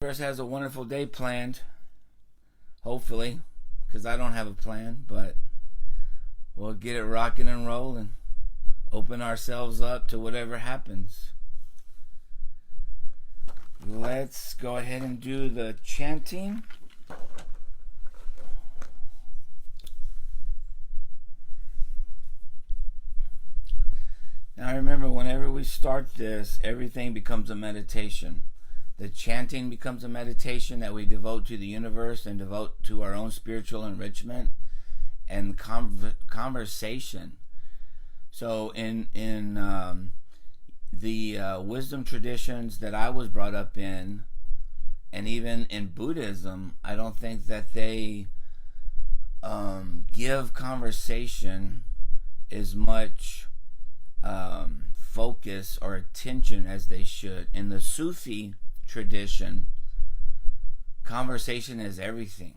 Universe has a wonderful day planned, hopefully, because I don't have a plan, but we'll get it rocking and rolling. Open ourselves up to whatever happens. Let's go ahead and do the chanting. Now remember, whenever we start this, everything becomes a meditation. The chanting becomes a meditation that we devote to the universe and devote to our own spiritual enrichment and conversation. So in the wisdom traditions that I was brought up in, and even in Buddhism, I don't think that they give conversation as much focus or attention as they should. In the Sufi tradition, conversation is everything.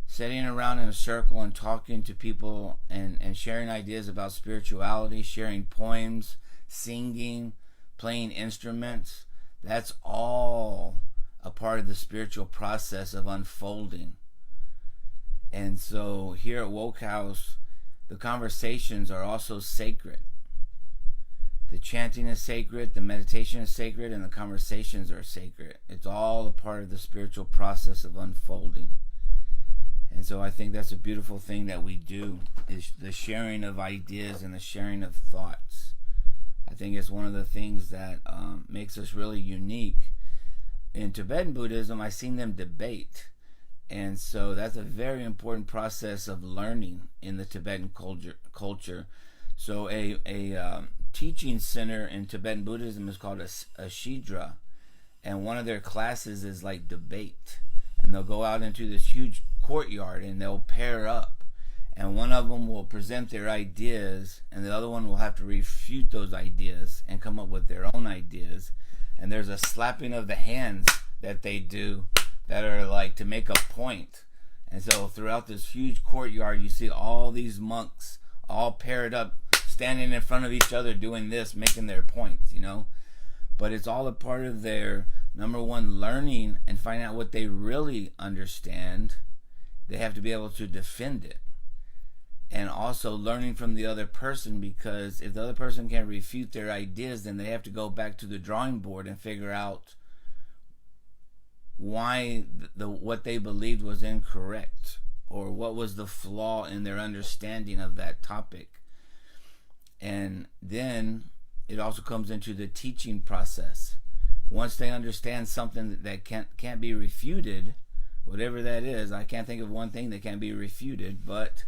Sitting around in a circle and talking to people and sharing ideas about spirituality, sharing poems, singing, playing instruments, that's all a part of the spiritual process of unfolding. And so here at Woke House, the conversations are also sacred. The chanting is sacred, the meditation is sacred, and the conversations are sacred. It's all a part of the spiritual process of unfolding. And so I think that's a beautiful thing that we do, is the sharing of ideas and the sharing of thoughts. I think it's one of the things that makes us really unique. In Tibetan Buddhism, I've seen them debate. And so that's a very important process of learning in the Tibetan culture. So a teaching center in Tibetan Buddhism is called a Shidra, and one of their classes is like debate, and they'll go out into this huge courtyard and they'll pair up, and one of them will present their ideas and the other one will have to refute those ideas and come up with their own ideas, and there's a slapping of the hands that they do that are like to make a point. And so throughout this huge courtyard you see all these monks all paired up, standing in front of each other doing this, making their points, But it's all a part of their, number one, learning and finding out what they really understand. They have to be able to defend it. And also learning from the other person, because if the other person can't refute their ideas, then they have to go back to the drawing board and figure out why what they believed was incorrect, or what was the flaw in their understanding of that topic. And then it also comes into the teaching process. Once they understand something that can't be refuted, whatever that is, I can't think of one thing that can't be refuted, but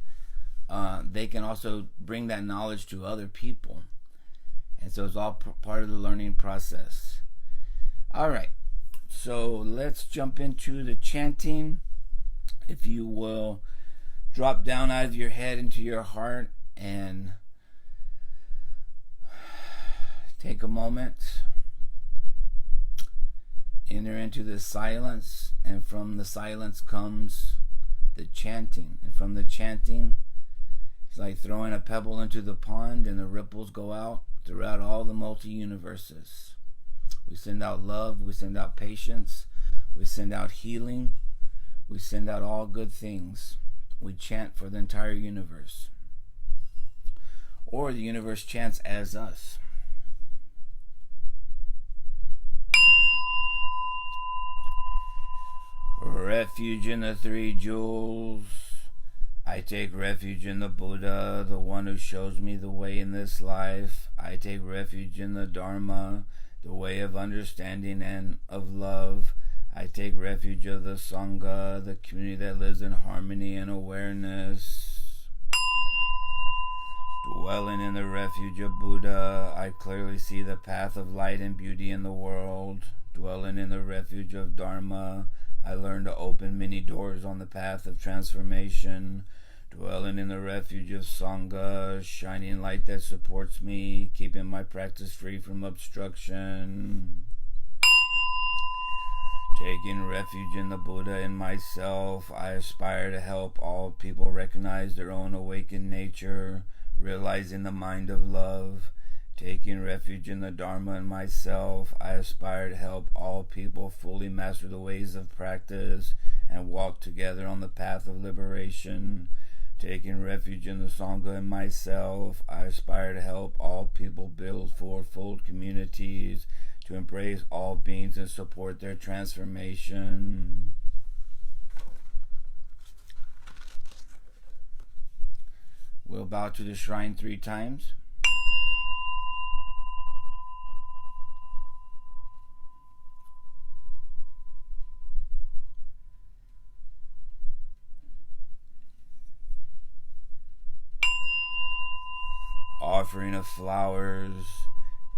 they can also bring that knowledge to other people. And so it's all part of the learning process. All right, so let's jump into the chanting. If you will drop down out of your head into your heart and take a moment, enter into the silence, and from the silence comes the chanting. And from the chanting, it's like throwing a pebble into the pond and the ripples go out throughout all the multi-universes. We send out love, we send out patience, we send out healing, we send out all good things. We chant for the entire universe. Or the universe chants as us. Refuge in the three jewels. I take refuge in the Buddha, the one who shows me the way in this life. I take refuge in the Dharma, the way of understanding and of love. I take refuge of the Sangha, the community that lives in harmony and awareness. Dwelling in the refuge of Buddha, I clearly see the path of light and beauty in the world. Dwelling in the refuge of Dharma, I learn to open many doors on the path of transformation. Dwelling in the refuge of Sangha, shining light that supports me, keeping my practice free from obstruction. Taking refuge in the Buddha and myself, I aspire to help all people recognize their own awakened nature, realizing the mind of love, Taking refuge in the Dharma and myself, I aspire to help all people fully master the ways of practice and walk together on the path of liberation. Taking refuge in the Sangha and myself, I aspire to help all people build fourfold communities to embrace all beings and support their transformation. We'll bow to the shrine 3 times. Offering of flowers.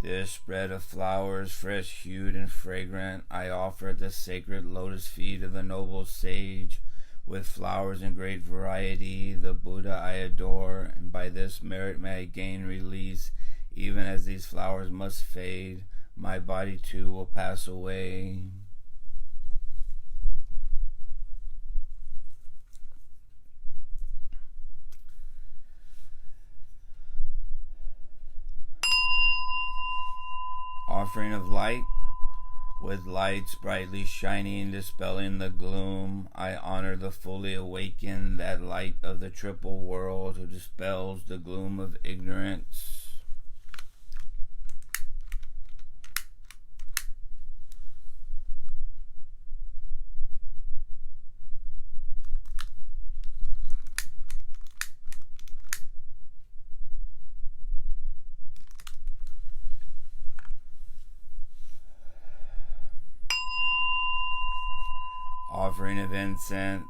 This spread of flowers, fresh hued and fragrant, I offer at the sacred lotus feet of the noble sage, with flowers in great variety, the Buddha I adore, and by this merit may I gain release, even as these flowers must fade, my body too will pass away. Offering of light. With lights brightly shining, dispelling the gloom, I honor the fully awakened, that light of the triple world who dispels the gloom of ignorance. Offering of incense,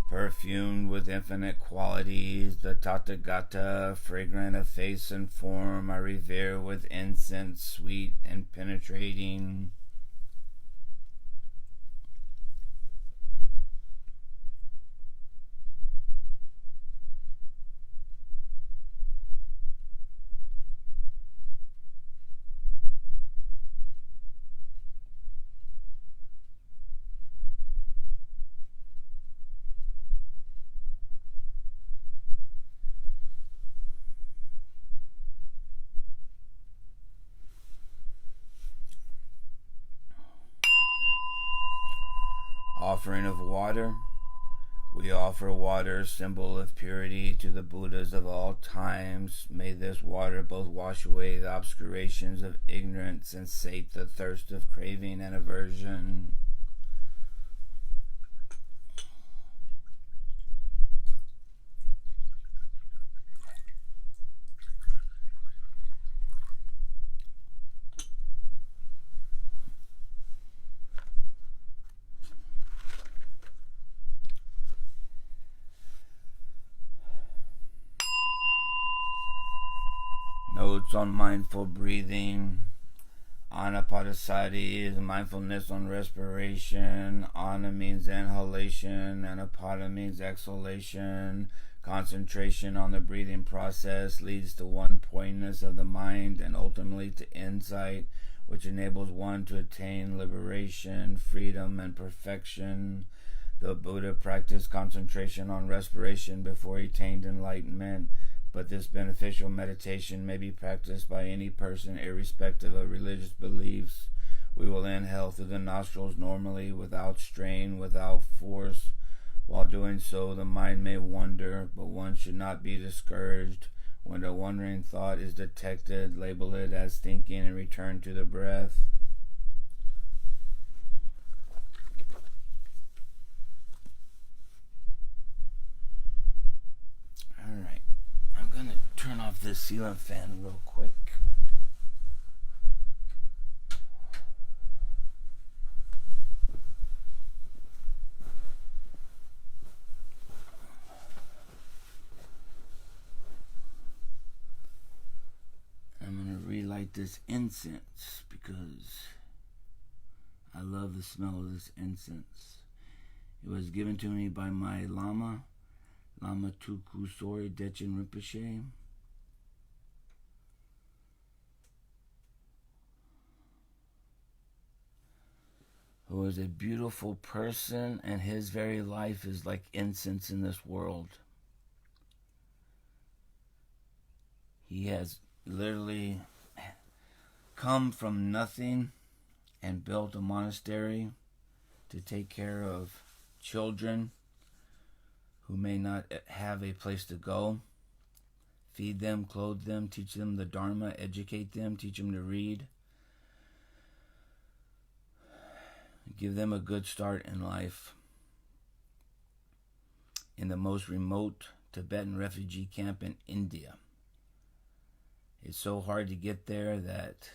perfumed with infinite qualities, the Tathagata, fragrant of face and form, I revere with incense sweet and penetrating. Offering of water. We offer water, symbol of purity, to the Buddhas of all times. May this water both wash away the obscurations of ignorance and sate the thirst of craving and aversion. Notes on mindful breathing. Anapanasati is mindfulness on respiration. Ana means inhalation. Anapada means exhalation. Concentration on the breathing process leads to one-pointedness of the mind and ultimately to insight, which enables one to attain liberation, freedom, and perfection. The Buddha practiced concentration on respiration before he attained enlightenment, but this beneficial meditation may be practiced by any person irrespective of religious beliefs. We will inhale through the nostrils normally, without strain, without force. While doing so, the mind may wander, but one should not be discouraged. When a wandering thought is detected, label it as thinking and return to the breath. Alright, I'm going to turn off this ceiling fan real quick. I'm going to relight this incense because I love the smell of this incense. It was given to me by my Lama Tuku Sori Dechen Rinpoche. Who is a beautiful person, and his very life is like incense in this world. He has literally come from nothing and built a monastery to take care of children who may not have a place to go. Feed them, clothe them, teach them the Dharma, educate them, teach them to read. Give them a good start in life. In the most remote Tibetan refugee camp in India. It's so hard to get there that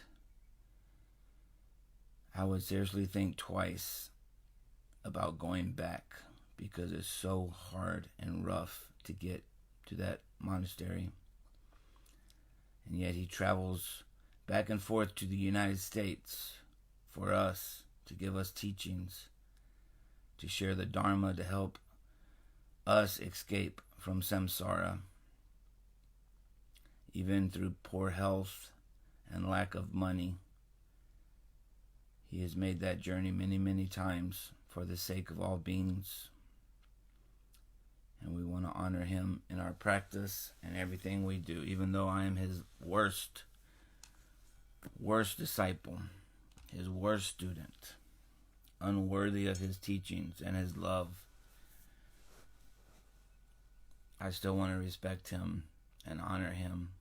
I would seriously think twice about going back, because it's so hard and rough to get to that monastery. And yet he travels back and forth to the United States for us, to give us teachings, to share the Dharma, to help us escape from samsara, even through poor health and lack of money. He has made that journey many, many times for the sake of all beings. And we want to honor him in our practice and everything we do, even though I am his worst disciple, his worst student, unworthy of his teachings and his love. I still want to respect him and honor him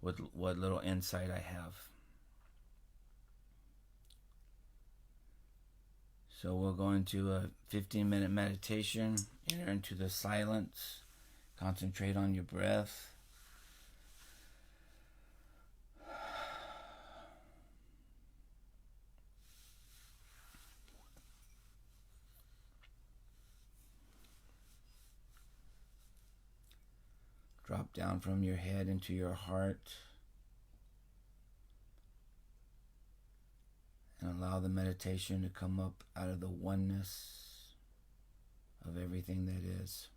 with what little insight I have. So we'll go into a 15-minute meditation, enter into the silence, concentrate on your breath. Drop down from your head into your heart. And allow the meditation to come up out of the oneness of everything that is.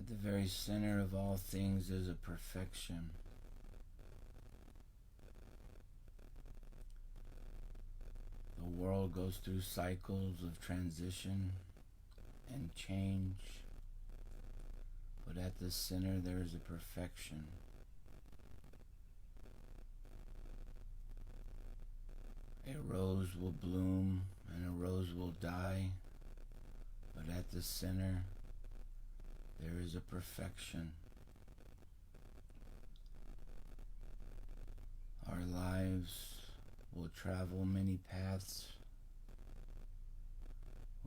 At the very center of all things is a perfection. The world goes through cycles of transition and change, but at the center there is a perfection. A rose will bloom and a rose will die, but at the center there is a perfection. Our lives will travel many paths.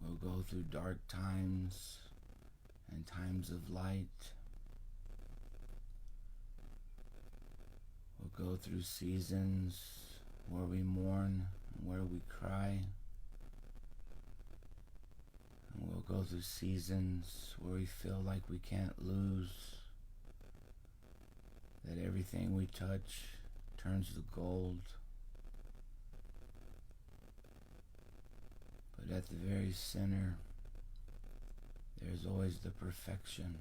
We'll go through dark times and times of light. We'll go through seasons where we mourn and where we cry. And we'll go through seasons where we feel like we can't lose, that everything we touch turns to gold. But at the very center, there's always the perfection.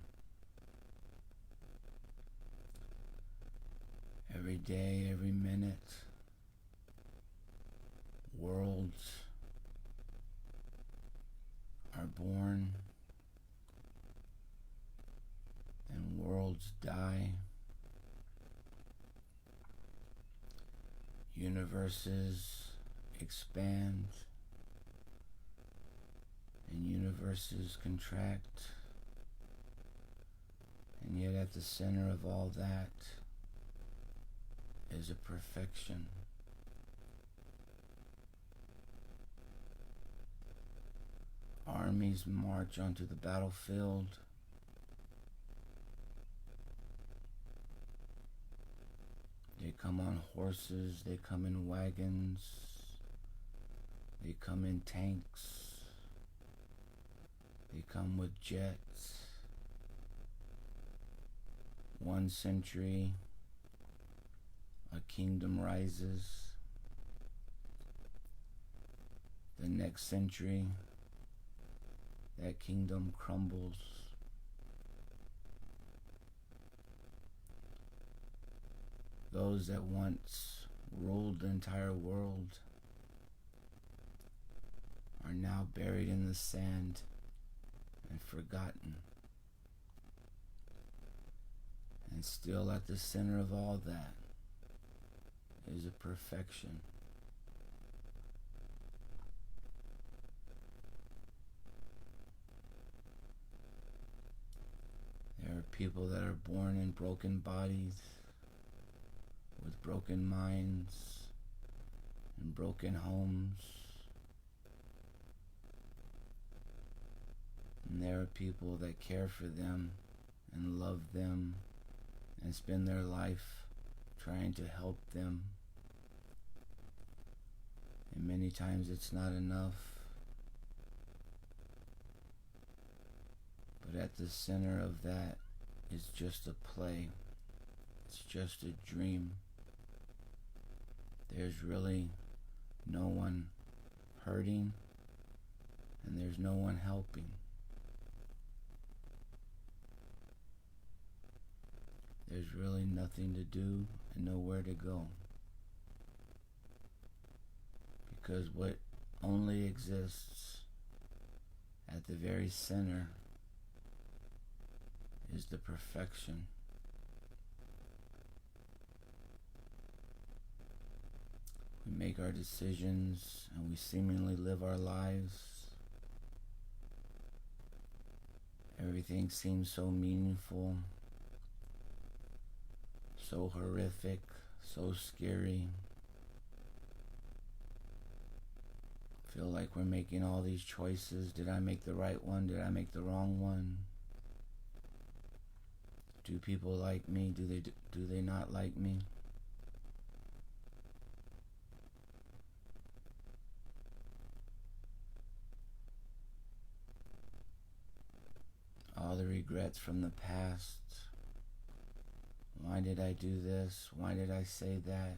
Every day, every minute, worlds are born and worlds die. Universes expand and universes contract, and yet at the center of all that is a perfection. Armies march onto the battlefield. They come on horses, they come in wagons, they come in tanks, they come with jets. 1 century, a kingdom rises. The next century, that kingdom crumbles. Those that once ruled the entire world are now buried in the sand and forgotten. And still at the center of all that is a perfection. There are people that are born in broken bodies, with broken minds and broken homes. And there are people that care for them and love them and spend their life trying to help them. And many times it's not enough. But at the center of that is just a play. It's just a dream. There's really no one hurting, and there's no one helping. There's really nothing to do and nowhere to go. Because what only exists at the very center is the perfection. We make our decisions and we seemingly live our lives. Everything seems so meaningful, so horrific, so scary. Feel like we're making all these choices. Did I make the right one? Did I make the wrong one? Do people like me? Do they not like me? All the regrets from the past. Why did I do this? Why did I say that?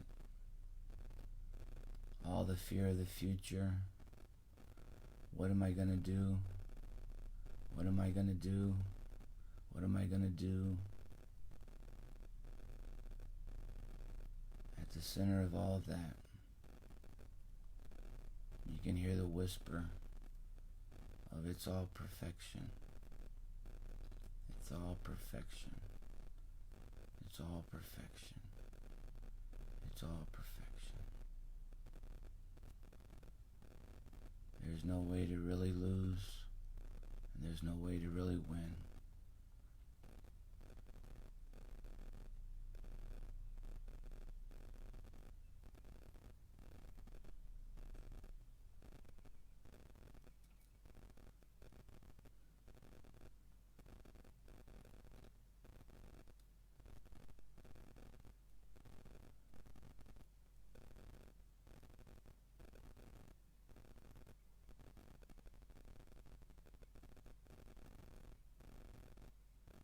All the fear of the future. What am I gonna do? What am I gonna do? What am I going to do? At the center of all of that, you can hear the whisper of it's all perfection. It's all perfection. It's all perfection. It's all perfection. There's no way to really lose, and there's no way to really win.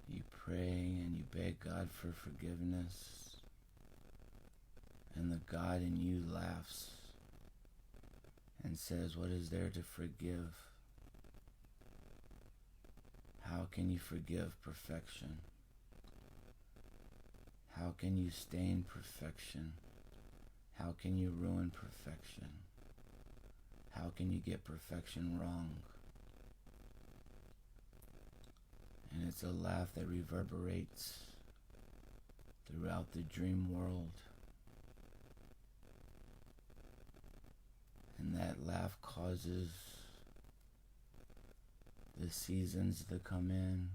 You pray and you beg God for forgiveness, and the God in you laughs and says, what is there to forgive? How can you forgive perfection? How can you stain perfection? How can you ruin perfection? How can you get perfection wrong? And it's a laugh that reverberates throughout the dream world. And that laugh causes the seasons to come in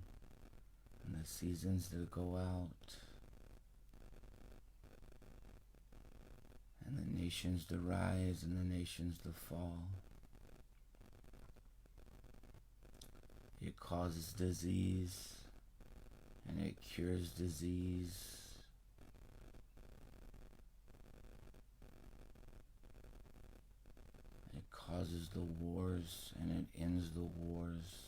and the seasons to go out, and the nations to rise and the nations to fall. It causes disease and it cures disease. It causes the wars and it ends the wars.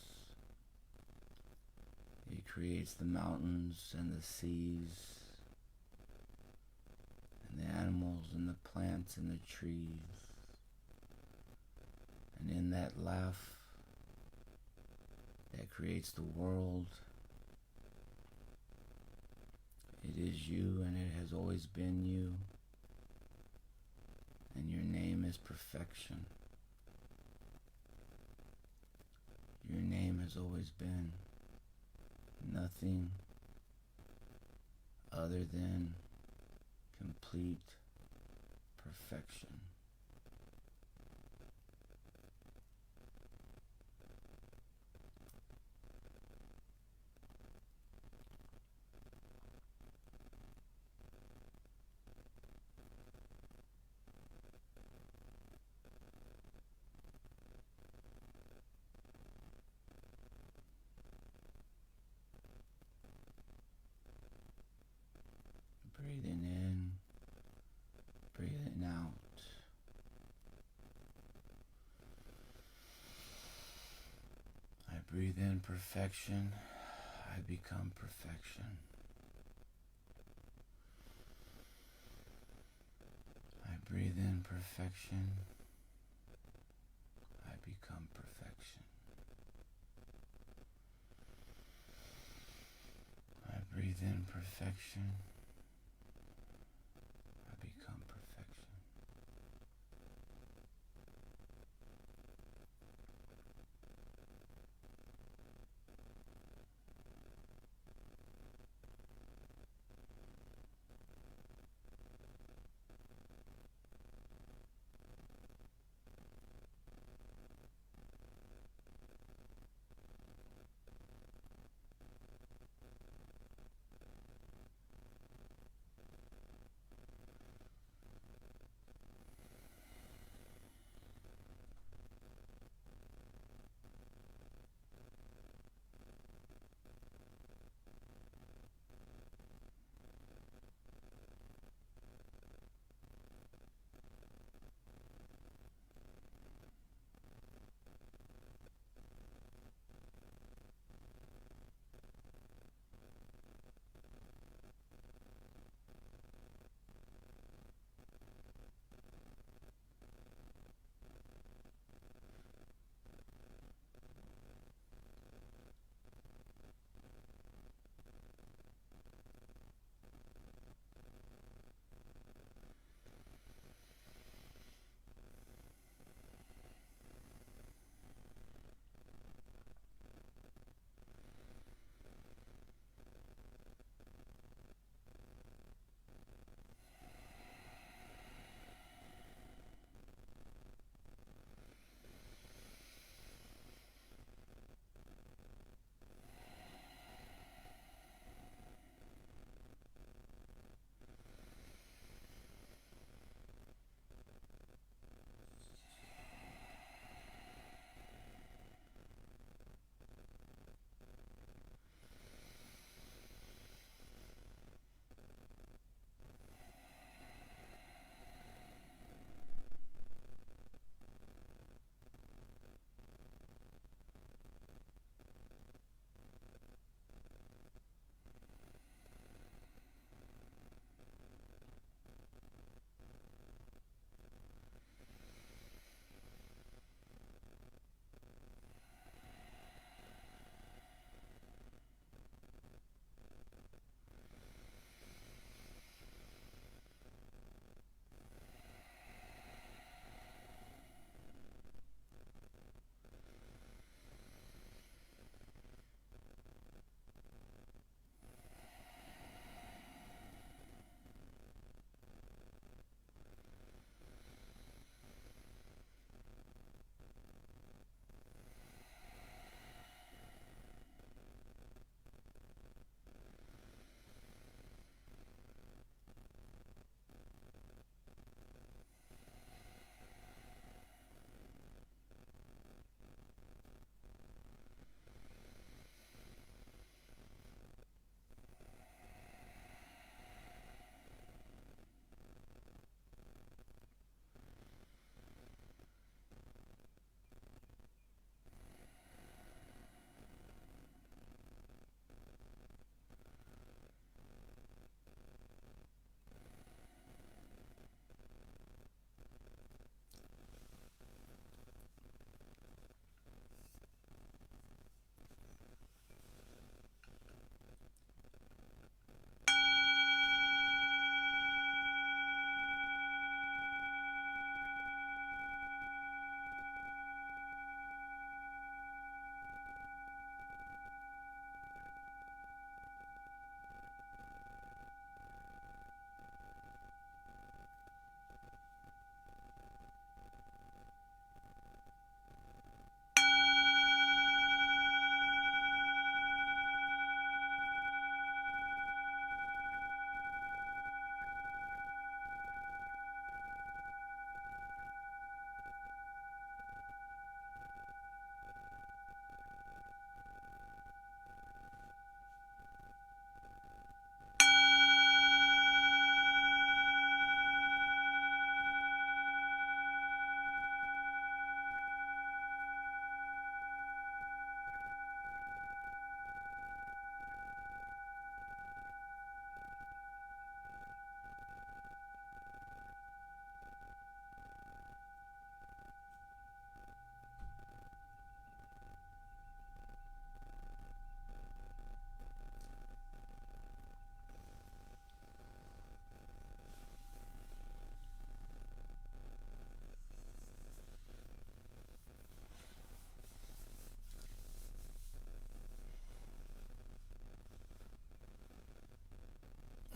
It creates the mountains and the seas and the animals and the plants and the trees. And in that laugh that creates the world, it is you and it has always been you. And your name is perfection. Your name has always been nothing other than complete perfection. Breathing in, breathing out. I breathe in perfection, I become perfection. I breathe in perfection, I become perfection. I breathe in perfection, I become perfection.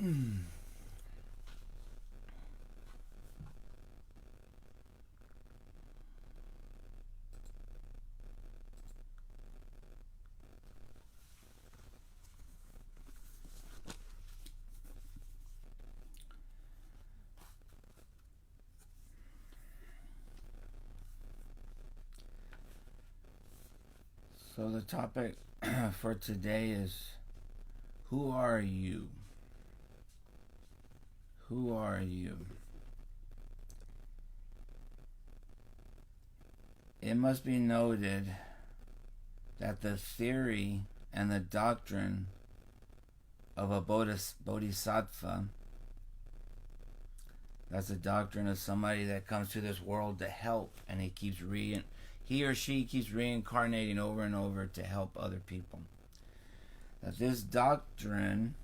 So the topic for today is, who are you? Who are you? It must be noted that the theory and the doctrine of a bodhisattva, that's a doctrine of somebody that comes to this world to help, and he or she keeps reincarnating over and over to help other people. That this doctrine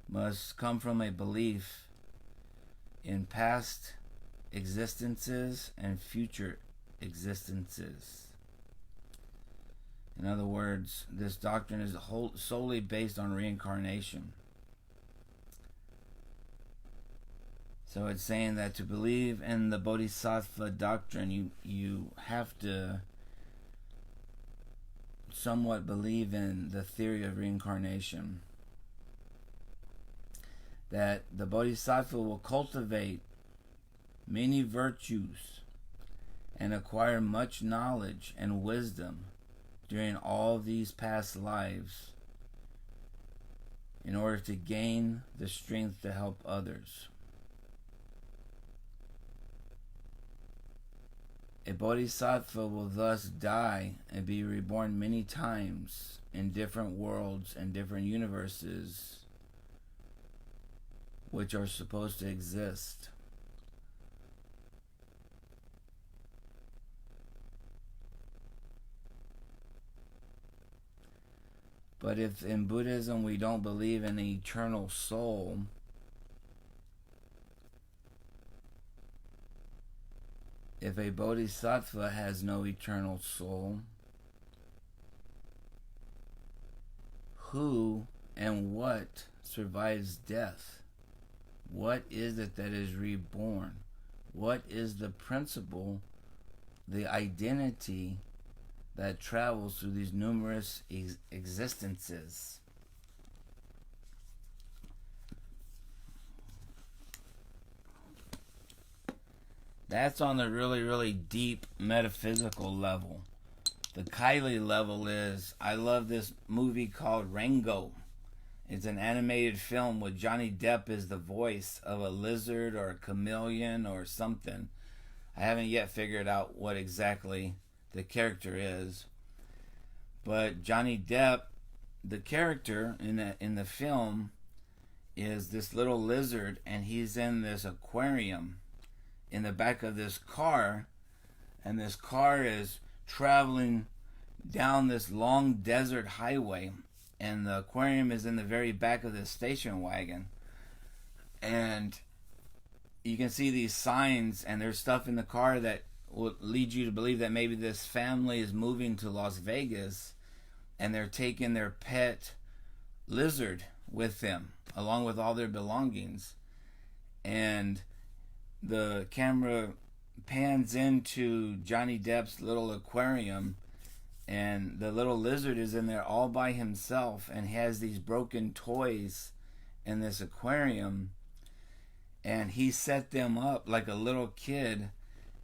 must come from a belief in past existences and future existences. In other words, this doctrine is solely based on reincarnation. So it's saying that to believe in the Bodhisattva doctrine, you have to somewhat believe in the theory of reincarnation. That the Bodhisattva will cultivate many virtues and acquire much knowledge and wisdom during all these past lives in order to gain the strength to help others. A bodhisattva will thus die and be reborn many times in different worlds and different universes which are supposed to exist. But if in Buddhism we don't believe in an eternal soul, if a bodhisattva has no eternal soul, who and what survives death? What is it that is reborn? What is the principle, the identity that travels through these numerous existences? That's on the really, really deep metaphysical level. The Kylie level is, I love this movie called Rango. It's an animated film with Johnny Depp as the voice of a lizard or a chameleon or something. I haven't yet figured out what exactly the character is. But Johnny Depp, the character in the film, is this little lizard, and he's in this aquarium in the back of this car, and this car is traveling down this long desert highway, and the aquarium is in the very back of this station wagon, and you can see these signs, and there's stuff in the car that will lead you to believe that maybe this family is moving to Las Vegas, and they're taking their pet lizard with them along with all their belongings. And the camera pans into Johnny Depp's little aquarium, and the little lizard is in there all by himself and has these broken toys in this aquarium, and he set them up like a little kid,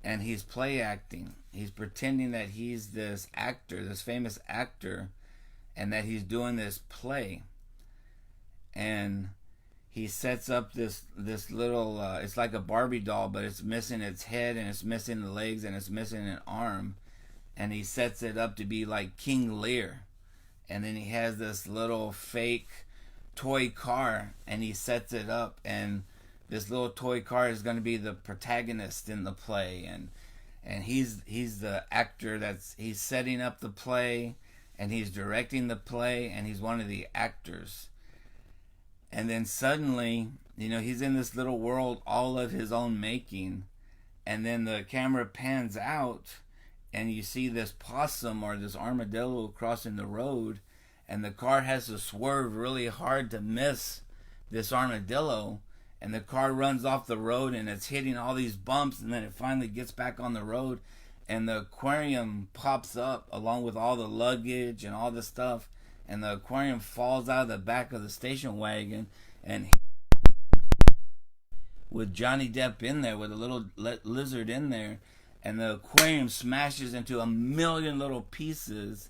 and he's play acting. He's pretending that he's this actor, this famous actor, and that he's doing this play. And he sets up this little, it's like a Barbie doll, but it's missing its head, and it's missing the legs, and it's missing an arm. And he sets it up to be like King Lear. And then he has this little fake toy car, and he sets it up, and this little toy car is going to be the protagonist in the play. And he's the actor he's setting up the play, and he's directing the play, and he's one of the actors. And then suddenly, he's in this little world all of his own making. And then the camera pans out, and you see this possum or this armadillo crossing the road, and the car has to swerve really hard to miss this armadillo, and the car runs off the road and it's hitting all these bumps, and then it finally gets back on the road, and the aquarium pops up along with all the luggage and all the stuff, and the aquarium falls out of the back of the station wagon, and with Johnny Depp in there, with a little lizard in there, and the aquarium smashes into a million little pieces,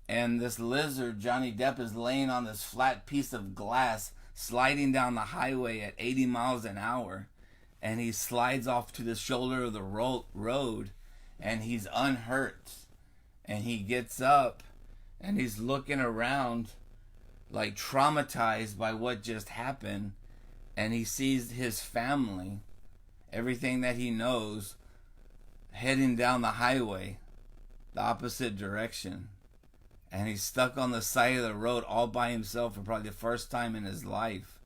and this lizard, Johnny Depp, is laying on this flat piece of glass, sliding down the highway at 80 miles an hour, and he slides off to the shoulder of the road, and he's unhurt, and he gets up, and he's looking around like traumatized by what just happened, and he sees his family, everything that he knows, heading down the highway, the opposite direction. And he's stuck on the side of the road all by himself for probably the first time in his life.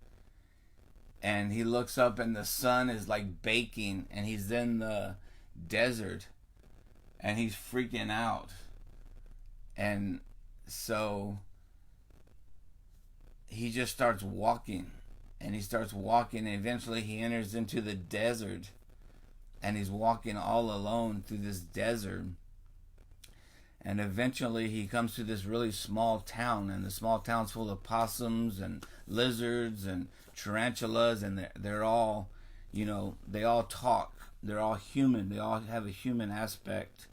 And he looks up and the sun is like baking, and he's in the desert, and he's freaking out. And so he just starts walking, and he starts walking, and eventually he enters into the desert, and he's walking all alone through this desert. And eventually he comes to this really small town, and the small town's full of possums and lizards and tarantulas, and they're all, they all talk. They're all human. They all have a human aspect.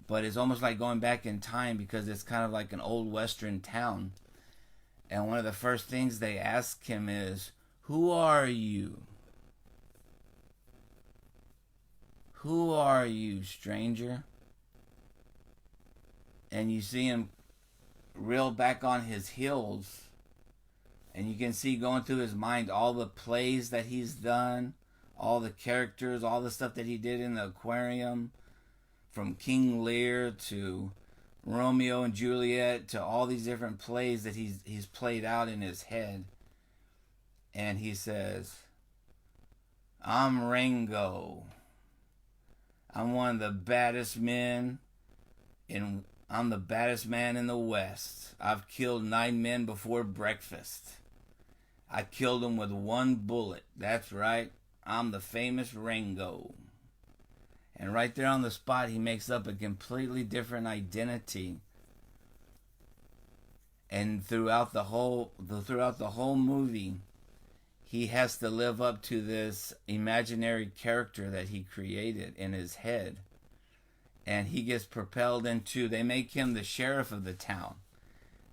But it's almost like going back in time, because it's kind of like an old western town. And one of the first things they ask him is, "Who are you? Who are you, stranger?" And you see him reel back on his heels, and you can see going through his mind all the plays that he's done, all the characters, all the stuff that he did in the aquarium, from King Lear to Romeo and Juliet to all these different plays that he's played out in his head. And he says, "I'm Ringo. I'm one of the baddest men I'm the baddest man in the West. I've killed 9 men before breakfast. I killed them with 1 bullet. That's right. I'm the famous Ringo." And right there on the spot, he makes up a completely different identity. And throughout the whole movie, he has to live up to this imaginary character that he created in his head. And he gets propelled into, they make him the sheriff of the town.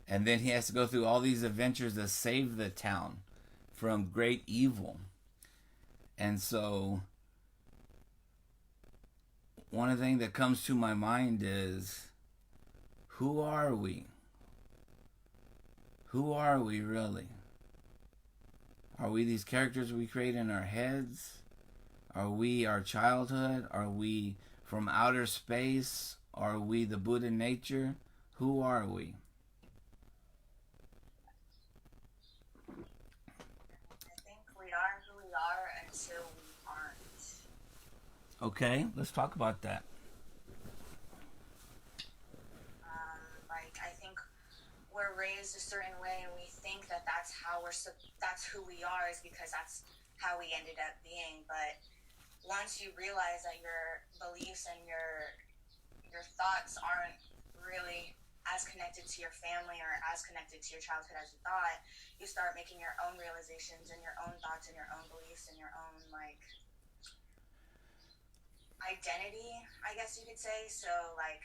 And then he has to go through all these adventures to save the town from great evil. And so, one of the things that comes to my mind is, who are we? Who are we really? Are we these characters we create in our heads? Are we our childhood? Are we from outer space? Are we the Buddha nature? Who are we? I think we are who we are until we aren't. Okay, let's talk about that. I think we're raised a certain way, and we think that that's who we are, is because that's how we ended up being. But once you realize that your beliefs and your thoughts aren't really as connected to your family or as connected to your childhood as you thought, you start making your own realizations and your own thoughts and your own beliefs and your own identity, I guess you could say. So I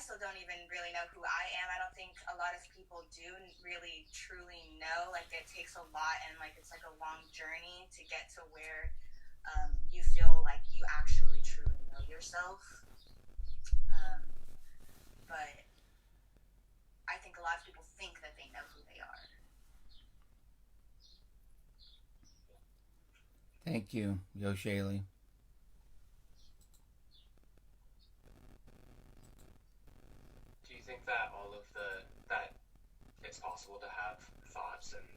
still don't even really know who I am. I don't think a lot of people do really truly know. It takes a lot, and it's like a long journey to get to where you feel like you actually truly know yourself. But I think a lot of people think that they know who they are. Thank you, Yoshali. Do you think that that it's possible to have thoughts and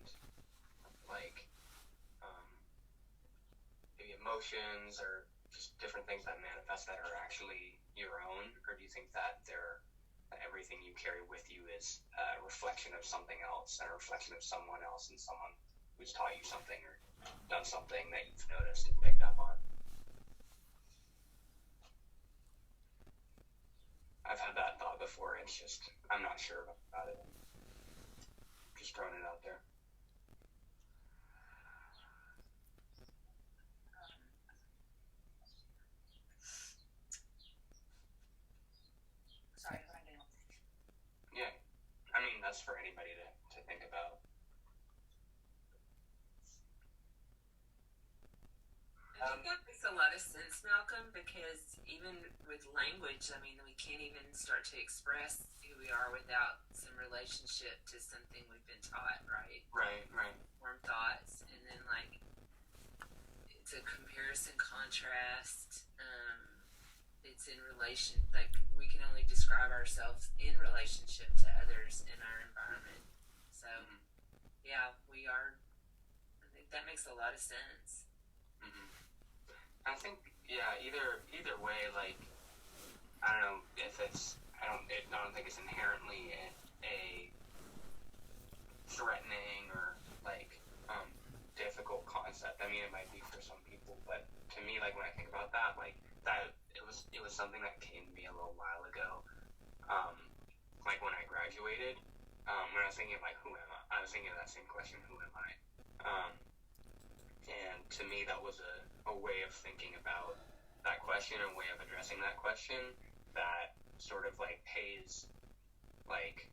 maybe emotions or just different things that manifest that are actually your own, or do you think that everything you carry with you is a reflection of something else, and a reflection of someone else, and someone who's taught you something or done something that you've noticed and picked up on. I've had that thought before. It's just, I'm not sure about it. Just throwing it out there. Sorry, I'm getting Yeah, I mean, that's for anybody to think about. I think that makes a lot of sense, Malcolm, because even with language, I mean, we can't even start to express who we are without some relationship to something we've been taught, right? Right. Form thoughts, and then like it's a comparison contrast. It's in relation, like we can only describe ourselves in relationship to others in our environment. So, yeah, we are. I think that makes a lot of sense. I think, yeah, either way, like, I don't know if it's, I don't think it's inherently a threatening or, like, difficult concept. I mean, it might be for some people, but to me, like, when I think about that, like, that, it was something that came to me a little while ago, like, when I graduated, when I was thinking of, like, who am I? I was thinking of that same question, who am I? And to me, that was a way of thinking about that question, a way of addressing that question that sort of like pays like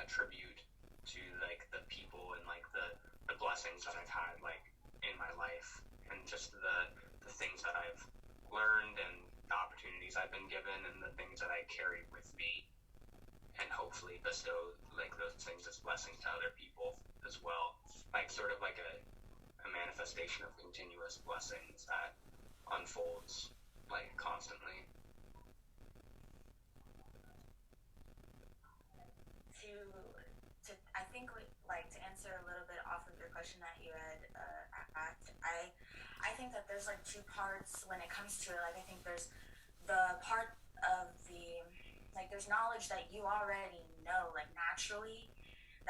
tribute to like the people and like the blessings that I've had like in my life, and just the things that I've learned and the opportunities I've been given and the things that I carry with me, and hopefully bestow like those things as blessings to other people as well, like sort of like a manifestation of continuous blessings that unfolds like constantly. I think like to answer a little bit off of your question that you had asked, I think that there's like two parts when it comes to it. Like I think there's the part of the like there's knowledge that you already know like naturally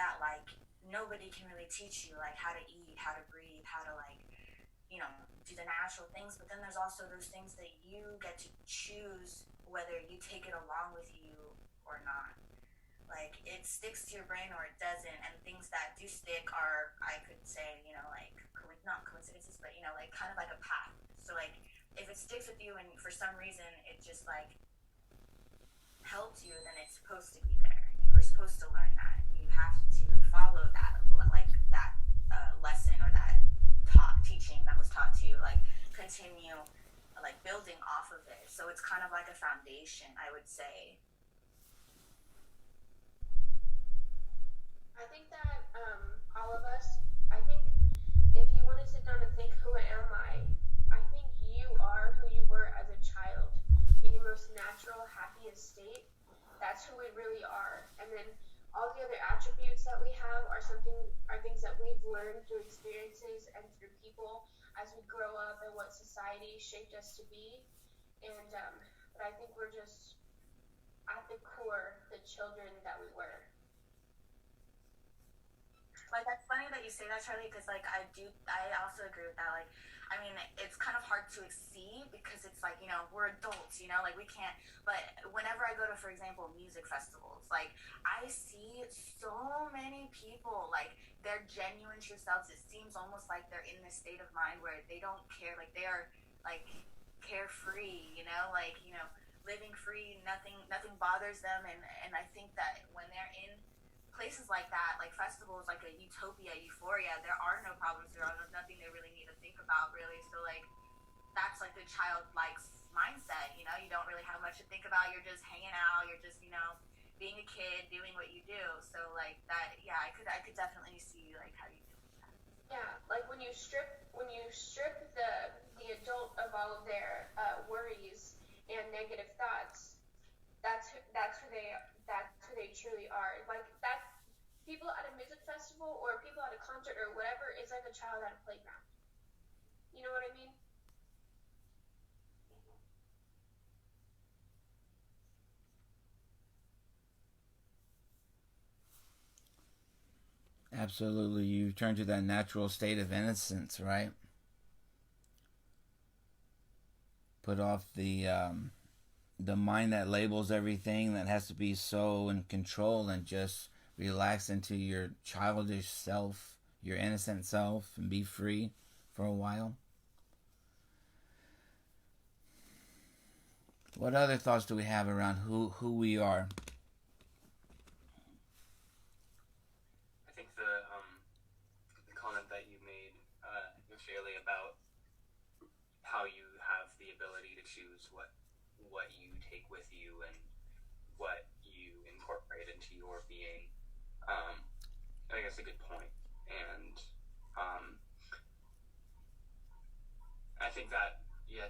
that like nobody can really teach you, like how to eat, how to breathe, how to like, you know, do the natural things. But then there's also those things that you get to choose whether you take it along with you or not. Like it sticks to your brain or it doesn't. And things that do stick are, I could say, you know, like not coincidences, but you know, like kind of like a path. So like if it sticks with you and for some reason it just like helped you, then it's supposed to be there. You were supposed to learn that. You have to follow that, like that lesson or that teaching that was taught to you, like continue like building off of it. So it's kind of like a foundation, I would say. I think that all of us, I think if you want to sit down and think, who am I think you are who you were as a child in your most natural, happiest state. That's who we really are. And then all the other attributes that we have are things that we've learned through experiences and through people as we grow up and what society shaped us to be. And but I think we're just at the core the children that we were. Like that's funny that you say that, Charlie, because like I also agree with that. Like I mean, it's kind of hard to see because it's like, you know, we're adults, you know, like we can't. But whenever I go to, for example, music festivals, like I see so many people, like they're genuine true selves. It seems almost like they're in this state of mind where they don't care, like they are like carefree, you know, like, you know, living free, nothing bothers them. And I think that when they're in places like that, like festivals, like a utopia, euphoria, there are no problems, there are nothing they really need to think about, really. So like that's like the childlike mindset, you know, you don't really have much to think about, you're just hanging out, you're just, you know, being a kid, doing what you do. So like that, yeah, I could definitely see like how you do that. Yeah, like when you strip the adult of all of their worries and negative thoughts, that's who they truly are. Like that, people at a music festival or people at a concert or whatever is like a child at a playground. You know what I mean? Absolutely. You turn to that natural state of innocence, right? Put off the mind that labels everything, that has to be so in control, and just relax into your childish self, your innocent self, and be free for a while. What other thoughts do we have around who we are? I think the comment that you made, Shaylee, about how you have the ability to choose what you take with you and what you incorporate into your being. I think that's a good point. And I think that,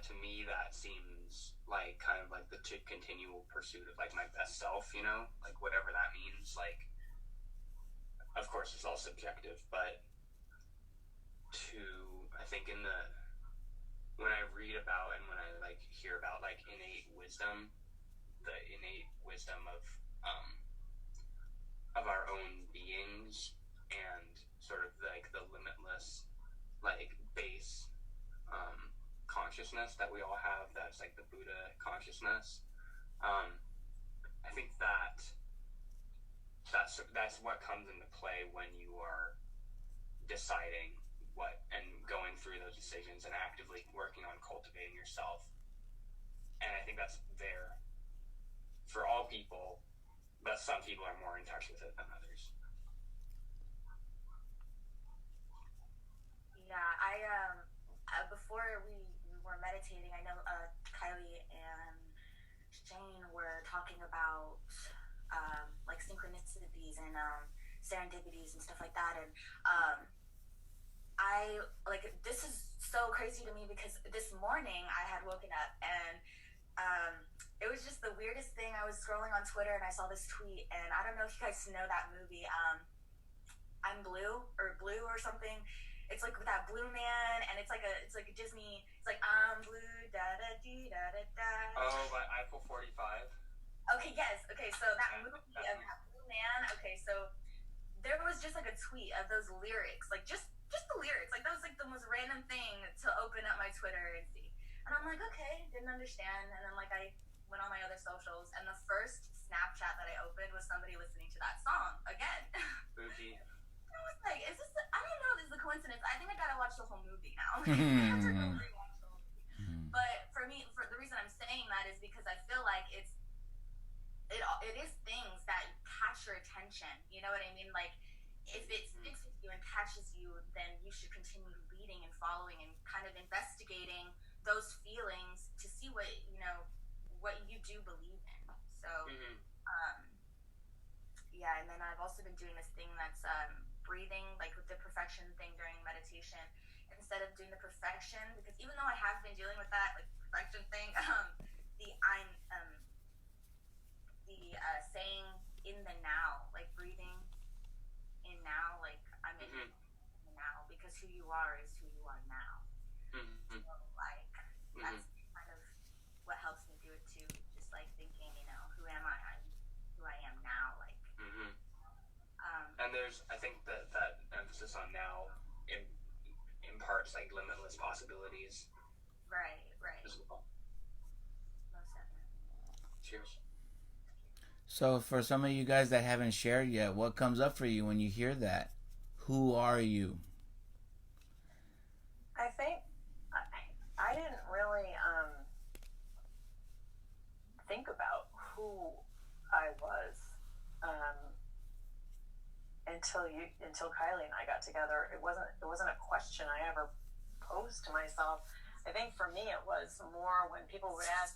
to me, that seems like kind of like the continual pursuit of like my best self, like whatever that means. Like, of course, it's all subjective, but I think when I read about and when I like hear about like innate wisdom, the innate wisdom of our own beings, and sort of like the limitless like base consciousness that we all have, that's like the Buddha consciousness. I think that's what comes into play when you are deciding what and going through those decisions and actively working on cultivating yourself. And I think that's there for all people, but some people are more in touch with it than others. Yeah, before we were meditating, I know Kylie and Shane were talking about like synchronicities and serendipities and stuff like that, and I like, this is so crazy to me because this morning I had woken up and it was just the weirdest thing. I was scrolling on Twitter and I saw this tweet, and I don't know if you guys know that movie, I'm Blue or something. It's like with that blue man, and it's like a Disney. It's like, I'm blue, da da dee da da da. Oh, by Eiffel 45. Okay, yes. Okay, so that movie of that blue man. Okay, so there was just like a tweet of those lyrics, like just the lyrics. Like, that was like the most random thing to open up my Twitter and see. And I'm like, okay, didn't understand. And then like I went on my other socials, and the first Snapchat that I opened was somebody listening to that song again. Spooky. I was like, is this? I don't know. This is a coincidence. I think I gotta watch the whole movie now. I have to go rewatch the whole movie. But for me, for the reason I'm saying that is because I feel like it is things that catch your attention. You know what I mean? Like, if it sticks with you and catches you, then you should continue reading and following and kind of investigating those feelings to see what you do believe in. So, yeah. And then I've also been doing this thing that's breathing, like with the perfection thing during meditation, instead of doing the perfection, because even though I have been dealing with that like perfection thing, saying in the now, like breathing in now, like I'm in the now, because who you are is who you are now. So like that's kind of what helps me do it too. Just like thinking, who am I? I'm who I am now. Like. And there's, I think that emphasis on now imparts like limitless possibilities. Right. As well. Most definitely. Cheers. So for some of you guys that haven't shared yet, what comes up for you when you hear that? Who are you? I think I didn't really think about who I was until Kylie and I got together. It wasn't a question I ever posed to myself. I think for me it was more when people would ask,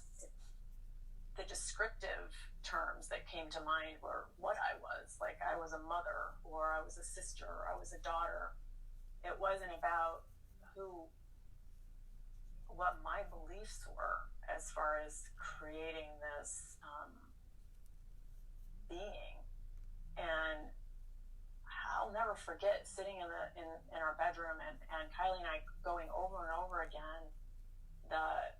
the descriptive terms that came to mind were what I was. Like, I was a mother, or I was a sister, or I was a daughter. It wasn't about what my beliefs were as far as creating this being. And I'll never forget sitting in our bedroom and Kylie and I going over and over again the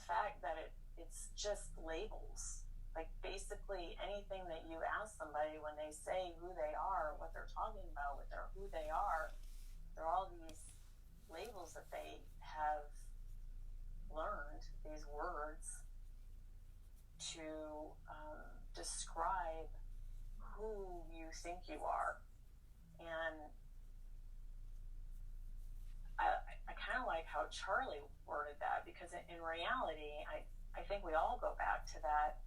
fact that it's just labels. Like, basically anything that you ask somebody when they say who they are, what they're talking about who they are. There are all these labels that they have learned, these words, to describe who you think you are. And I kind of like how Charlie worded that, because in reality, I think we all go back to that.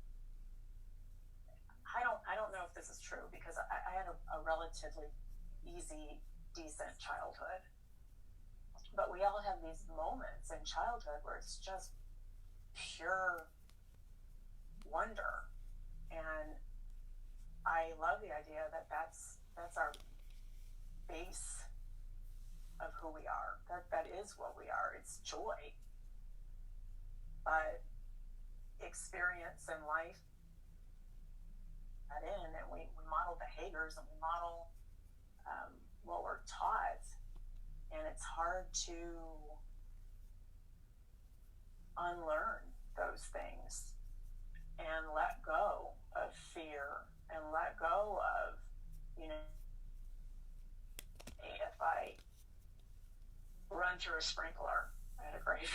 I don't know if this is true, because I had a relatively easy, decent childhood. But we all have these moments in childhood where it's just pure wonder. And I love the idea that that's our base of who we are. That is what we are. It's joy. But experience in life that in, and we model behaviors, and we model what we're taught. And it's hard to unlearn those things and let go of fear and let go of, if I run through a sprinkler at a graveyard,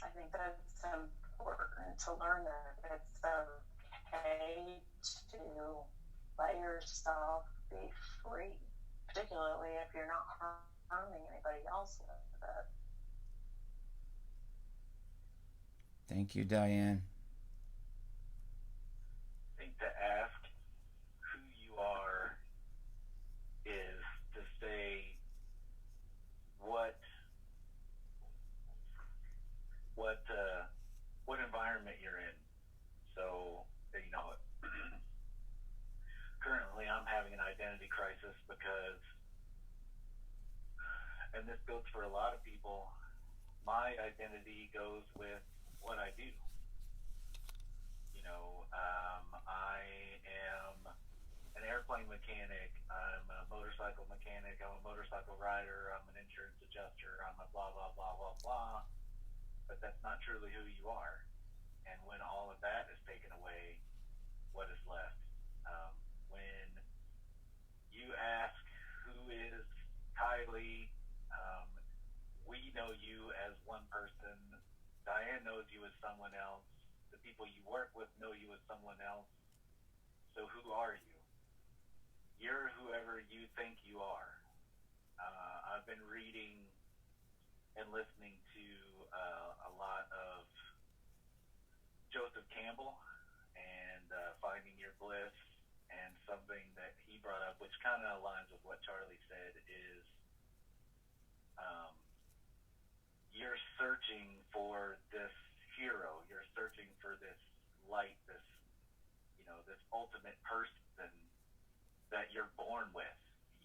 I think that's important to learn that it's okay to let yourself be free, particularly if you're not harming anybody else with it. Thank you, Diane. I think to ask who you are is to say what environment you're in. So, currently I'm having an identity crisis because, and this goes for a lot of people, my identity goes with what I do. I am an airplane mechanic, I'm a motorcycle mechanic, I'm a motorcycle rider, I'm an insurance adjuster, I'm a blah, blah, blah, blah, blah. But that's not truly who you are. And when all of that is taken away, what is left? When you ask who is Kylie, we know you as one person, Diane knows you as someone else, the people you work with know you as someone else. So who are you? You're whoever you think you are. I've been reading and listening to a lot of Joseph Campbell and Finding Your Bliss, and something that he brought up, which kind of aligns with what Charlie said, is you're searching for this hero, you're searching for this light, this ultimate person that you're born with.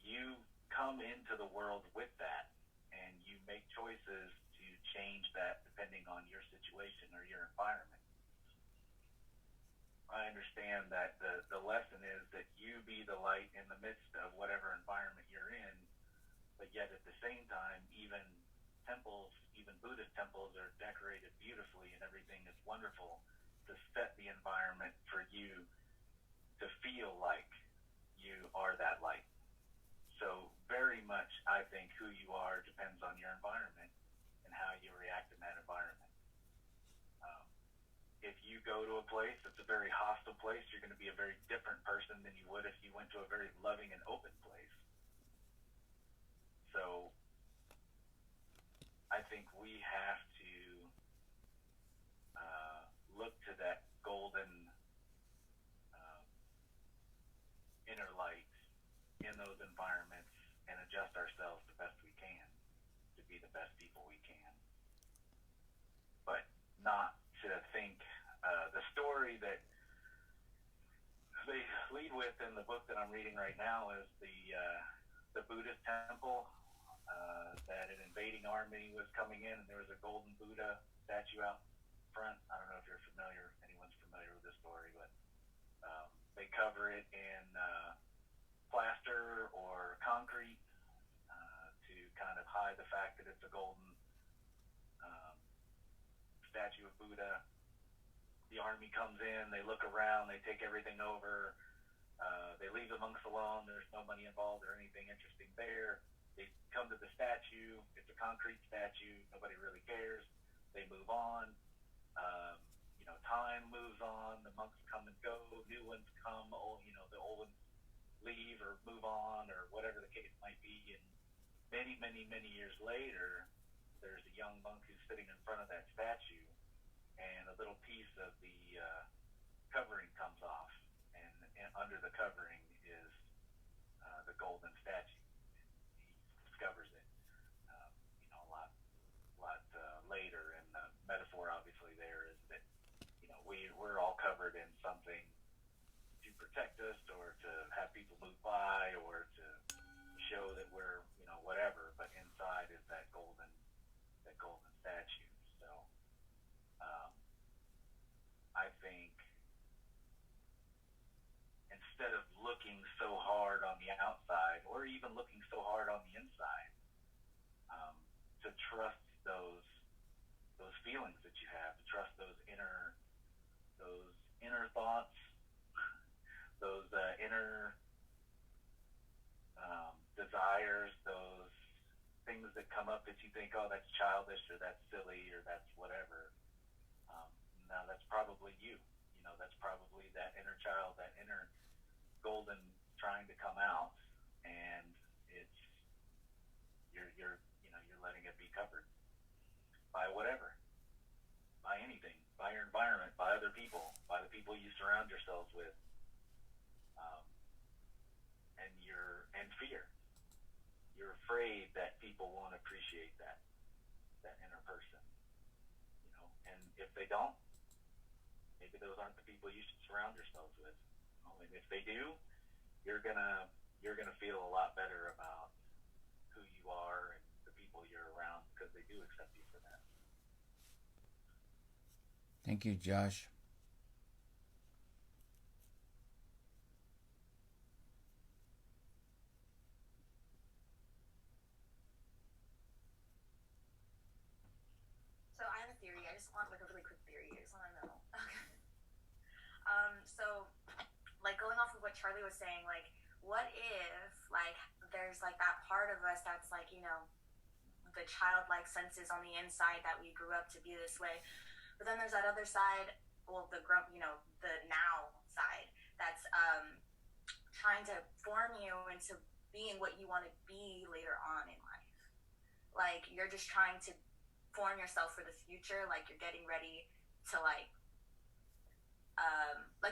You come into the world with that, and you make choices to change that depending on your situation or your environment. I understand that the lesson is that you be the light in the midst of whatever environment you're in, but yet at the same time, even temples, even Buddhist temples, are decorated beautifully and everything is wonderful to set the environment for you to feel like you are that light. So very much, I think, who you are depends on your environment and how you react in that environment. If you go to a place that's a very hostile place, you're going to be a very different person than you would if you went to a very loving and open place. So I think we have to look to that golden inner light in those environments and adjust ourselves the best we can to be the best people we can. But not to think the story that they lead with in the book that I'm reading right now is the Buddhist temple, that an invading army was coming in, and there was a golden Buddha statue out front. I don't know if anyone's familiar with this story, but they cover it in plaster or concrete to kind of hide the fact that it's a golden statue of Buddha. The army comes in, they look around, they take everything over, they leave the monks alone. There's no money involved or anything interesting there. They come to the statue. It's a concrete statue. Nobody really cares. They move on. Time moves on. The monks come and go. New ones come. The old ones leave or move on or whatever the case might be. And many, many, many years later, there's a young monk who's sitting in front of that statue, and a little piece of the covering comes off, and under the covering is the golden statue. He discovers it, a lot later, and the metaphor obviously there is that we're all covered in something to protect us or to have people move by or to show that we're whatever, but inside is that golden statue. So I think instead of looking so hard on the outside or even looking so hard on the inside, to trust those feelings that you have, to trust those inner thoughts, those inner desires, those things that come up that you think, oh, that's childish or that's silly or that's whatever. Now that's probably you. That's probably that inner child, that inner golden trying to come out, and it's you're letting it be covered by whatever, by anything, by your environment, by other people, by the people you surround yourselves with, and fear. You're afraid that people won't appreciate that inner person, and if they don't, maybe those aren't the people you should surround yourselves with. And if they do, you're gonna feel a lot better about who you are and the people you're around, because they do accept you for that. Thank you, Josh. So I have a theory. I just want a really quick theory. I just want to know. Okay. So going off of what Charlie was saying, what if there's that part of us that's the childlike senses on the inside that we grew up to be this way, but then there's that other side, the now side that's trying to form you into being what you want to be later on in life. You're just trying to form yourself for the future, you're getting ready to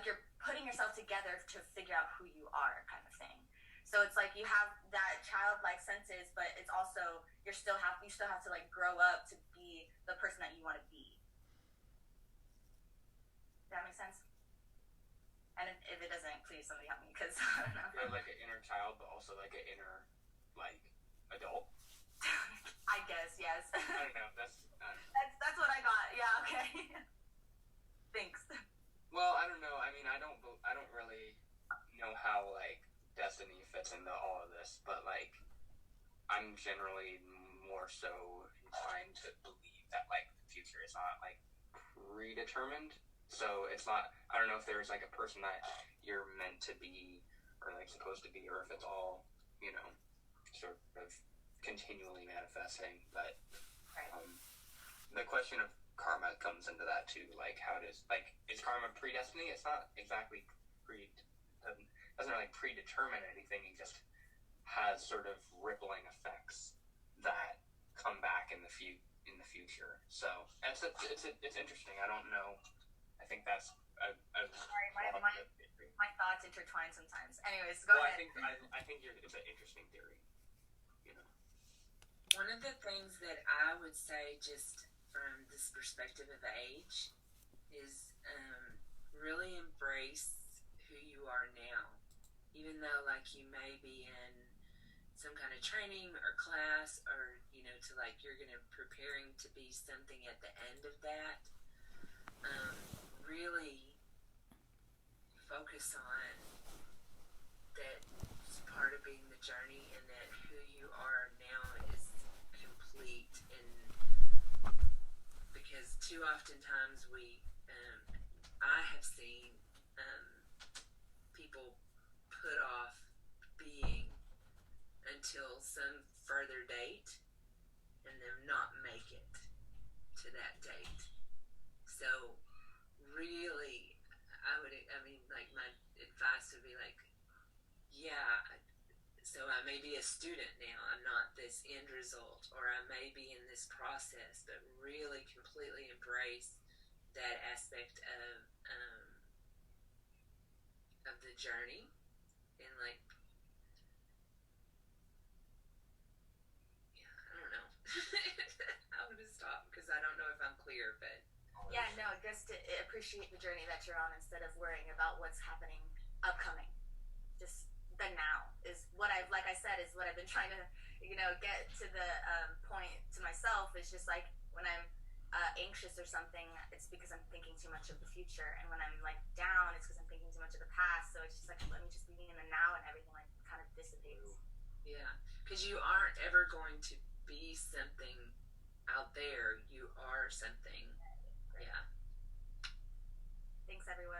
you're putting yourself together to figure out who you are, kind of thing. So it's you have that childlike senses, but it's also you still have to grow up to be the person that you want to be. Does that make sense? And if it doesn't, please somebody help me, because I don't know. You're like an inner child, but also an inner adult. I guess, yes. I don't know. That's what I got. Yeah. Okay. Thanks. Well, I don't know. I mean, I don't really know how destiny fits into all of this, but I'm generally more so inclined to believe that the future is not predetermined. So it's not. I don't know if there's a person that you're meant to be or supposed to be, or if it's all sort of continually manifesting. But the question of karma comes into that too. How does is karma predestiny? It's not exactly doesn't really predetermine anything. It just has sort of rippling effects that come back in the future. So it's interesting. I don't know. I think that's sorry, my thoughts intertwine sometimes. Anyways, go ahead. I think it's an interesting theory. One of the things that I would say, just from this perspective of age, is really embrace who you are now, even though you may be in some kind of training or class, or to you're gonna preparing to be something at the end of that. Really focus on that it's part of being the journey, and that who you are now is complete. And because too oftentimes I have seen people put off until some further date and them not make it to that date. So really, my advice would be like, yeah, so I may be a student now, I'm not this end result, or I may be in this process, but really completely embrace that aspect of the journey, and like, yeah, I don't know. I'm gonna stop because I don't know if I'm clear, but yeah, no, just to appreciate the journey that you're on instead of worrying about what's happening upcoming. Just the now is what I've, like I said, is what I've been trying to, get to the point to myself. It's just like when I'm anxious or something, it's because I'm thinking too much of the future, and when I'm like down, it's because I'm thinking too much of the past. So it's just like, let me just be in the now, and everything like kind of dissipates. yeah, because you aren't ever going to be something out there. You are something. Yeah. Thanks, everyone.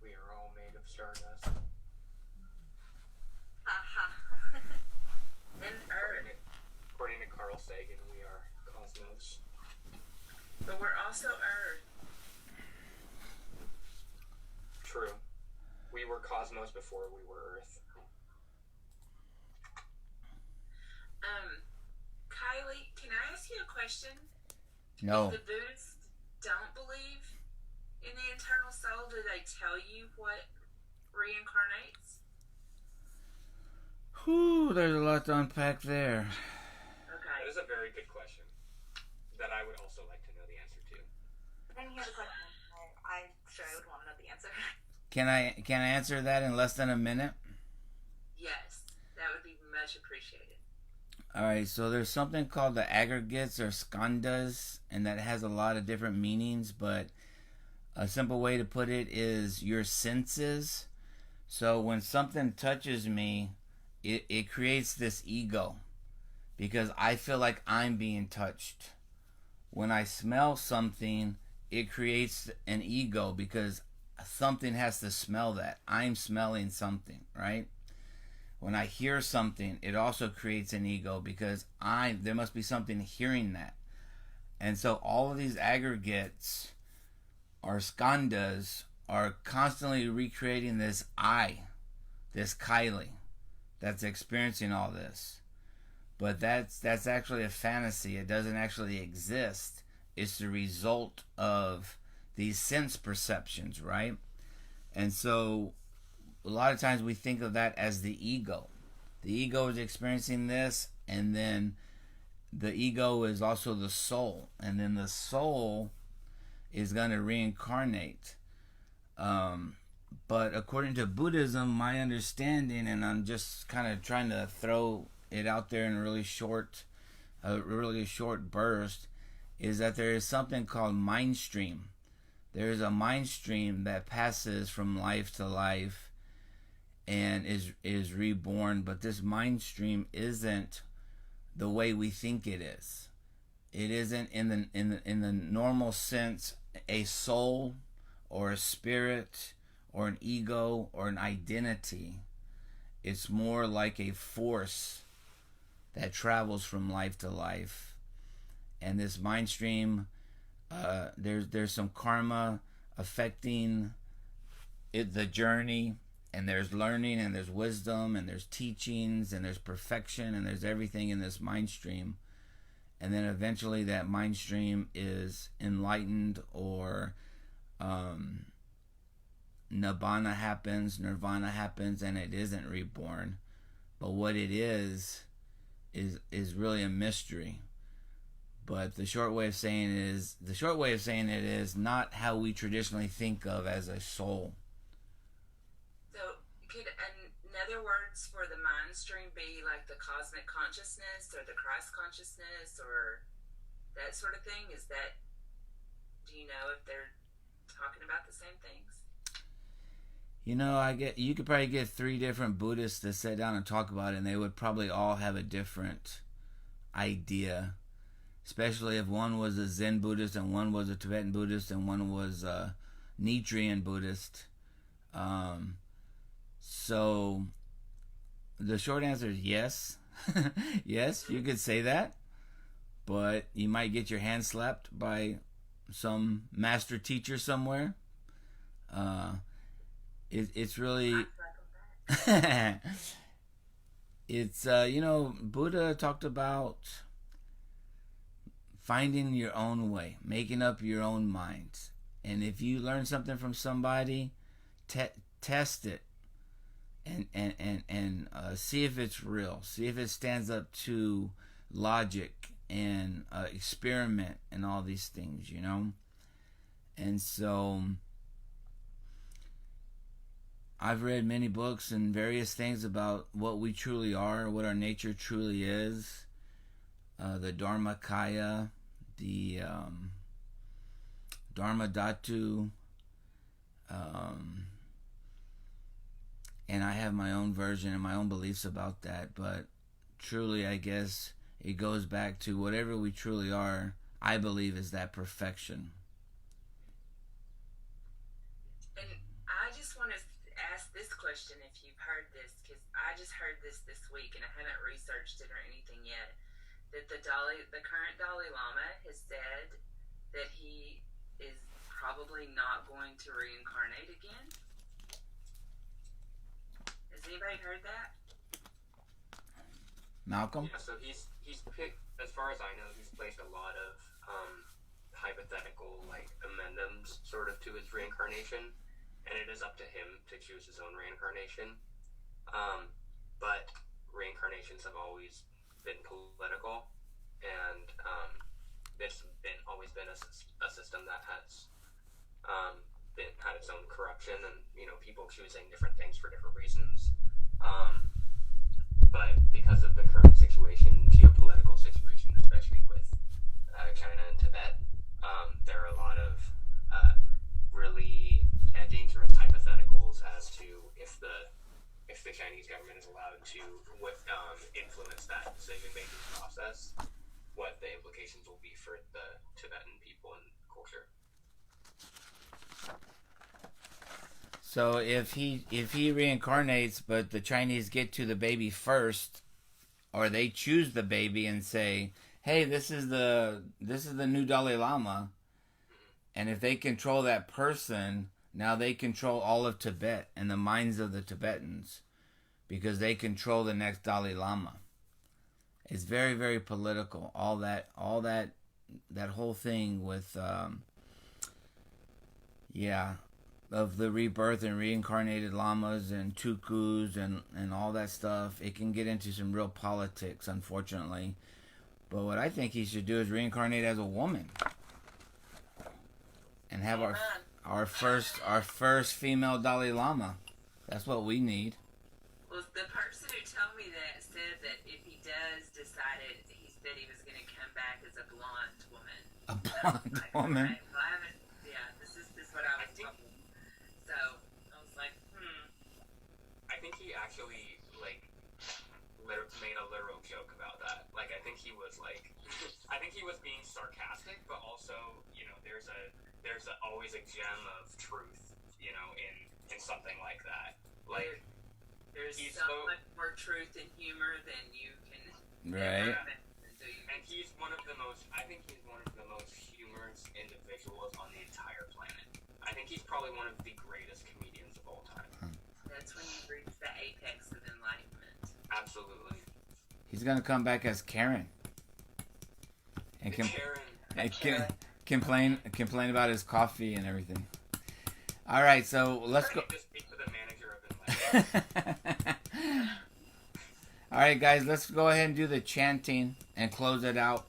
We are all made of stardust. Haha. And Earth. According to Carl Sagan, we are cosmos. But we're also Earth. True. We were cosmos before we were Earth. Kylie, can I ask you a question? No. If the Buddhists don't believe in the eternal soul, do they tell you what reincarnates? Whew, there's a lot to unpack there. Okay. That is a very good question that I would also like to know the answer to. I didn't hear the question. I'm sure I would want to know the answer. Can I answer that in less than a minute? Yes, that would be much appreciated. All right, so there's something called the aggregates or skandhas, and that has a lot of different meanings, but a simple way to put it is your senses. So when something touches me, it creates this ego because I feel like I'm being touched. When I smell something, it creates an ego because something has to smell that. I'm smelling something, right? When I hear something, it also creates an ego because there must be something hearing that. And so all of these aggregates or skandhas are constantly recreating this I, this Kylie, that's experiencing all this. But that's actually a fantasy. It doesn't actually exist. It's the result of these sense perceptions, right? And so a lot of times we think of that as the ego. The ego is experiencing this, and then the ego is also the soul. And then the soul is going to reincarnate. But according to Buddhism, my understanding, and I'm just kind of trying to throw it out there in a really short burst, is that there is something called mind stream. There is a mind stream that passes from life to life and is reborn, but this mind stream isn't the way we think it is. It isn't in the normal sense a soul or a spirit or an ego or an identity. It's more like a force that travels from life to life. And this mind stream, there's some karma affecting it, the journey, and there's learning, and there's wisdom, and there's teachings, and there's perfection, and there's everything in this mind stream. And then eventually that mind stream is enlightened, or nirvana happens, and it isn't reborn. But what it is really a mystery. But the short way of saying it is not how we traditionally think of as a soul. So could another words for the mind stream be like the cosmic consciousness or the Christ consciousness or that sort of thing? Do you know if they're talking about the same things? you could probably get 3 different Buddhists to sit down and talk about it, and they would probably all have a different idea. Especially if one was a Zen Buddhist and one was a Tibetan Buddhist and one was a Nichiren Buddhist. So the short answer is yes. Yes, you could say that, but you might get your hand slapped by some master teacher somewhere. It's really it's Buddha talked about finding your own way, making up your own mind, and if you learn something from somebody, test it and see if it's real, see if it stands up to logic and experiment and all these things, and so I've read many books and various things about what we truly are, what our nature truly is, the Dharmakaya, the Dharmadhatu, and I have my own version and my own beliefs about that, but truly I guess it goes back to whatever we truly are, I believe is that perfection. And I just want to ask this question, if you've heard this, because I just heard this week and I haven't researched it or anything yet, that the current Dalai Lama has said that he is probably not going to reincarnate again. Has anybody heard that? Malcolm? Yeah, so he's picked, as far as I know, he's placed a lot of hypothetical amendments sort of to his reincarnation, and it is up to him to choose his own reincarnation. But reincarnations have always been political, and it's always been a system that has had its own corruption, and people choosing different things for different reasons. But because of the current situation, geopolitical situation, especially with China and Tibet, there are a lot of really dangerous hypotheticals as to if the Chinese government is allowed to influence that decision-making process, what the implications will be for the Tibetan people and culture. So if he reincarnates, but the Chinese get to the baby first, or they choose the baby and say, "Hey, this is the new Dalai Lama," and if they control that person, now they control all of Tibet and the minds of the Tibetans, because they control the next Dalai Lama. It's very, very political. All that whole thing with of the rebirth and reincarnated lamas and tukus and all that stuff. It can get into some real politics, unfortunately. But what I think he should do is reincarnate as a woman and have our first female Dalai Lama. That's what we need. Well, the person who told me that said that if he does decide it, he said he was going to come back as a blonde woman. A blonde woman? Right. Well, I haven't, this is what I was told. So, I was like, I think he actually, made a literal joke about that. I think he was, I think he was being sarcastic, but also, there's always a gem of truth, in something like that. There's so much more truth and humor than you can right. And he's one of the most humorous individuals on the entire planet. I think he's probably one of the greatest comedians of all time. That's when you reach the apex of enlightenment. Absolutely. He's gonna come back as Karen. And complain about his coffee and everything. All right, so let's go. Just speak to the manager of enlightenment. All right, guys, let's go ahead and do the chanting and close it out.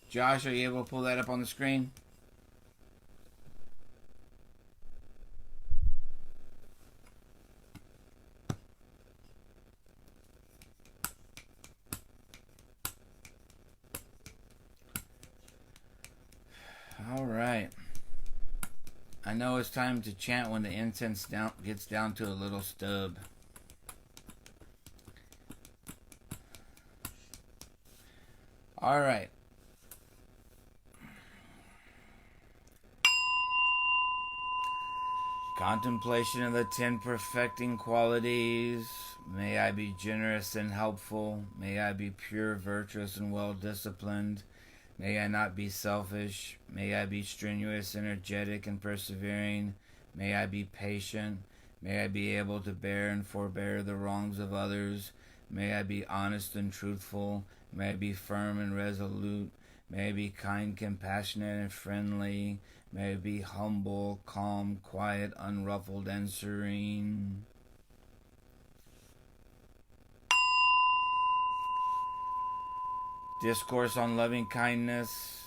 Josh, are you able to pull that up on the screen? All right. I know it's time to chant when the incense gets down to a little stub. All right. Contemplation of the 10 perfecting qualities. May I be generous and helpful. May I be pure, virtuous, and well-disciplined. May I not be selfish. May I be strenuous, energetic, and persevering. May I be patient. May I be able to bear and forbear the wrongs of others. May I be honest and truthful. May I be firm and resolute. May I be kind, compassionate, and friendly. May I be humble, calm, quiet, unruffled, and serene. Discourse on loving kindness.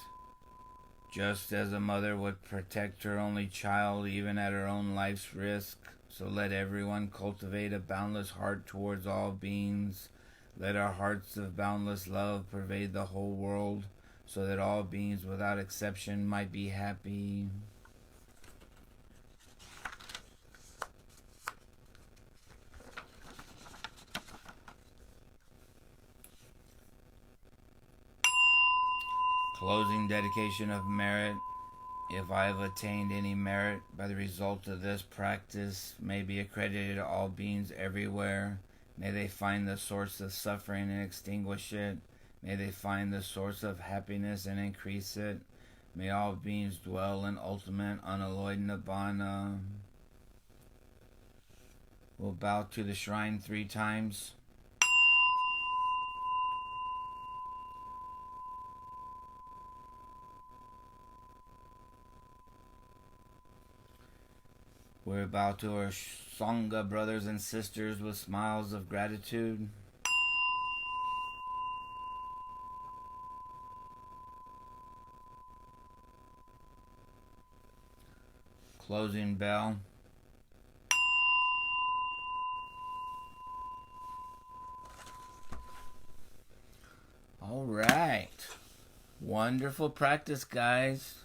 Just as a mother would protect her only child even at her own life's risk, so let everyone cultivate a boundless heart towards all beings. Let our hearts of boundless love pervade the whole world, so that all beings without exception might be happy. Closing dedication of merit. If I have attained any merit by the result of this practice, may be accredited to all beings everywhere. May they find the source of suffering and extinguish it. May they find the source of happiness and increase it. May all beings dwell in ultimate unalloyed nibbana. We'll bow to the shrine 3 times. We're about to our Sangha brothers and sisters with smiles of gratitude. Closing bell. All right. Wonderful practice, guys.